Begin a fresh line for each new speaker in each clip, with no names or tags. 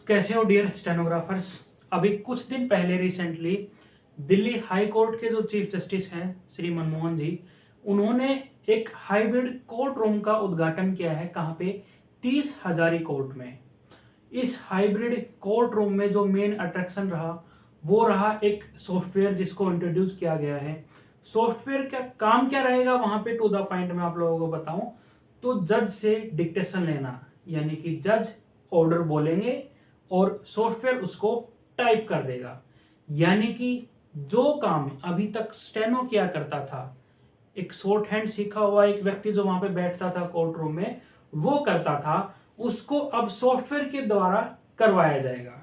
कैसे हो dear stenographers. अभी कुछ दिन पहले रिसेंटली दिल्ली हाई कोर्ट के जो चीफ जस्टिस हैं श्री मनमोहन जी, उन्होंने एक हाइब्रिड कोर्ट रूम का उद्घाटन किया है। कहाँ पे? 30 हजारी कोर्ट में। इस हाइब्रिड कोर्ट रूम में जो मेन अट्रैक्शन रहा वो रहा एक सॉफ्टवेयर जिसको इंट्रोड्यूस किया गया है। सॉफ्टवेयर का काम क्या रहेगा वहां पे टू द पॉइंट में आप लोगों को बताऊं तो जज से डिक्टेशन लेना, यानी कि जज ऑर्डर बोलेंगे और सॉफ्टवेयर उसको टाइप कर देगा। यानी कि जो काम अभी तक स्टेनो किया करता था, एक शॉर्ट हैंड सीखा हुआ एक व्यक्ति जो वहां पे बैठता था कोर्ट रूम में वो करता था, उसको अब सॉफ्टवेयर के द्वारा करवाया जाएगा।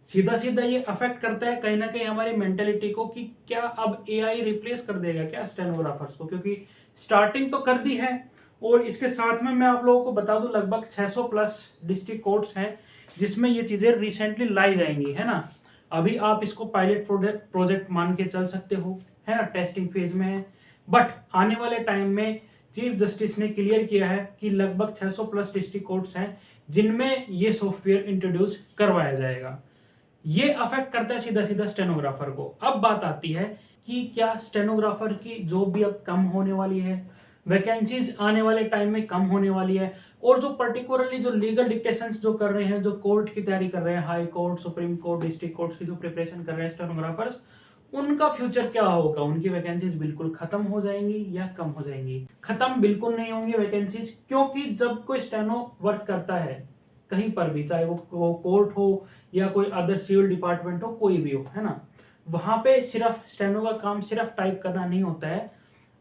सीधा सीधा ये अफेक्ट करता है कहीं ना कहीं हमारी मेंटेलिटी को कि क्या अब एआई रिप्लेस कर देगा क्या स्टेनोग्राफर्स को, क्योंकि स्टार्टिंग तो कर दी है। और इसके साथ में मैं आप लोगों को बता दूं लगभग 600 प्लस डिस्ट्रिक्ट कोर्ट्स हैं जिसमें ये चीजें रिसेंटली लाई जाएंगी, है ना। अभी आप इसको पायलट प्रोजेक्ट मान के चल सकते हो, है ना, टेस्टिंग फेज में है। बट आने वाले टाइम में चीफ जस्टिस ने क्लियर किया है कि लगभग 600 प्लस डिस्ट्रिक्ट कोर्ट्स हैं जिनमें ये सॉफ्टवेयर इंट्रोड्यूस करवाया जाएगा। ये अफेक्ट करता है सीधा सीधा स्टेनोग्राफर को। अब बात आती है कि क्या स्टेनोग्राफर की जॉब भी अब कम होने वाली है, वैकेंसीज आने वाले टाइम में कम होने वाली है, और जो पर्टिकुलरली जो लीगल डिक्टेशंस जो कर रहे हैं, जो कोर्ट की तैयारी कर रहे हैं, high court, supreme court, district courts की जो प्रिपरेशन कर रहे हैं स्टेनोग्राफर्स, उनका फ्यूचर क्या होगा? उनकी वैकेंसीज बिल्कुल खत्म हो जाएंगी या कम हो जाएंगी? खत्म बिल्कुल नहीं होंगी वैकेंसीज, क्योंकि जब कोई स्टेनो वर्क करता है कहीं पर भी, चाहे वो कोर्ट हो या कोई अदर सिविल डिपार्टमेंट हो, कोई भी हो, है ना, वहां पे सिर्फ स्टेनो का काम सिर्फ टाइप करना नहीं होता है,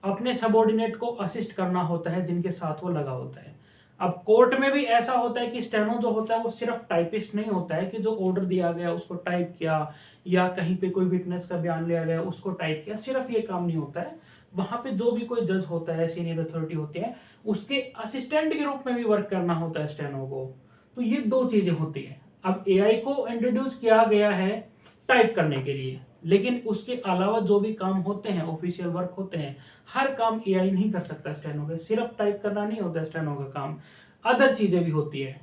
अपने सबॉर्डिनेट को असिस्ट करना होता है जिनके साथ वो लगा होता है। अब कोर्ट में भी ऐसा होता है कि स्टेनो जो होता है वो सिर्फ टाइपिस्ट नहीं होता है कि जो ऑर्डर दिया गया उसको टाइप किया या कहीं पे कोई विटनेस का बयान लिया गया उसको टाइप किया, सिर्फ ये काम नहीं होता है। वहां पे जो भी कोई जज होता है, सीनियर अथॉरिटी होती है, उसके असिस्टेंट के रूप में भी वर्क करना होता है स्टेनो को। तो ये दो चीजें होती है। अब एआई को इंट्रोड्यूस किया गया है टाइप करने के लिए, लेकिन उसके अलावा जो भी काम होते हैं, ऑफिशियल वर्क होते हैं, हर काम एआई नहीं कर सकता स्टेनो का। सिर्फ टाइप करना नहीं होता स्टेनो का काम, अदर चीजें भी होती है।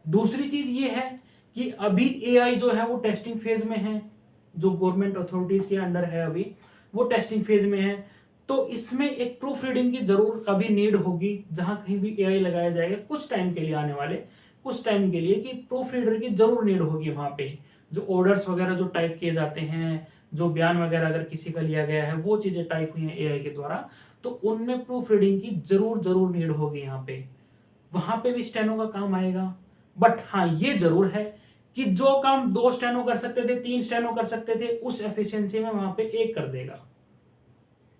दूसरी चीज ये है कि अभी एआई जो है वो टेस्टिंग फेज में है, जो गवर्नमेंट अथॉरिटीज के अंडर है अभी वो टेस्टिंग फेज में है। तो इसमें एक प्रूफ रीडिंग की जरूर अभी नीड होगी, जहां कहीं भी एआई लगाया जाएगा कुछ टाइम के लिए, आने वाले कुछ टाइम के लिए, कि प्रूफ रीडर की जरूर नीड होगी वहां पे। जो ऑर्डर्स वगैरह जो टाइप किए जाते हैं, जो बयान वगैरह अगर किसी का लिया गया है, वो चीजें टाइप हुई हैं एआई के द्वारा, तो उनमें प्रूफ रीडिंग की जरूर जरूर नीड होगी यहाँ पे। वहां पे भी स्टेनो का काम आएगा। बट हाँ, ये जरूर है कि जो काम 2 स्टेनो कर सकते थे, 3 स्टेनो कर सकते थे, उस एफिशिएंसी में वहां पे 1 कर देगा।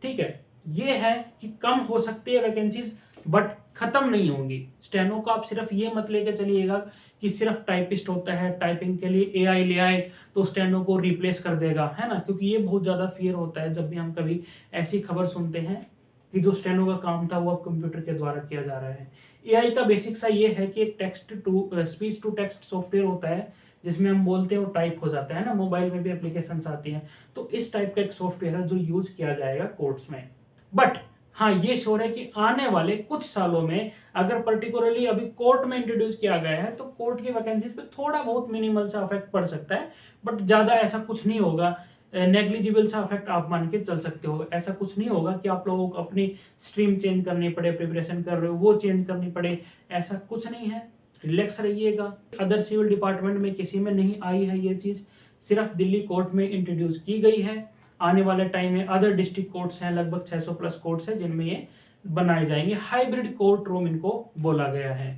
ठीक है, ये है कि कम हो सकती है वैकेंसीज बट खत्म नहीं होंगी। स्टेनो को आप सिर्फ ये मत लेके चलिएगा कि सिर्फ टाइपिस्ट होता है, टाइपिंग के लिए एआई ले आए तो स्टेनो को रिप्लेस कर देगा, है ना, क्योंकि ये बहुत ज्यादा फियर होता है जब भी हम कभी ऐसी खबर सुनते हैं कि जो स्टेनो का काम था वो अब कंप्यूटर के द्वारा किया जा रहा है। एआई का बेसिक सा ये है कि एक text to speech to text software होता है जिसमें हम बोलते हैं वो टाइप हो जाता है ना, मोबाइल में भी एप्लीकेशन आती हैं, तो इस टाइप का एक सॉफ्टवेयर है जो यूज किया जाएगा कोर्ट्स में। बट हाँ, ये श्योर है कि आने वाले कुछ सालों में अगर पर्टिकुलरली अभी कोर्ट में इंट्रोड्यूस किया गया है तो कोर्ट की वैकेंसीज पे थोड़ा बहुत मिनिमल सा अफेक्ट पड़ सकता है, बट ज्यादा ऐसा कुछ नहीं होगा। नेग्लिजिबल सा अफेक्ट आप मान के चल सकते हो। ऐसा कुछ नहीं होगा कि आप लोगों को अपनी स्ट्रीम चेंज करनी पड़े, प्रिपरेशन कर रहे हो वो चेंज करनी पड़े, ऐसा कुछ नहीं है। रिलैक्स रहिएगा। अदर सिविल डिपार्टमेंट में किसी में नहीं आई है ये चीज, सिर्फ दिल्ली कोर्ट में इंट्रोड्यूस की गई है। आने वाले टाइम में अदर डिस्ट्रिक्ट कोर्ट्स हैं, लगभग 600 प्लस कोर्ट्स हैं जिनमें ये बनाए जाएंगे। हाइब्रिड कोर्ट रूम इनको बोला गया है।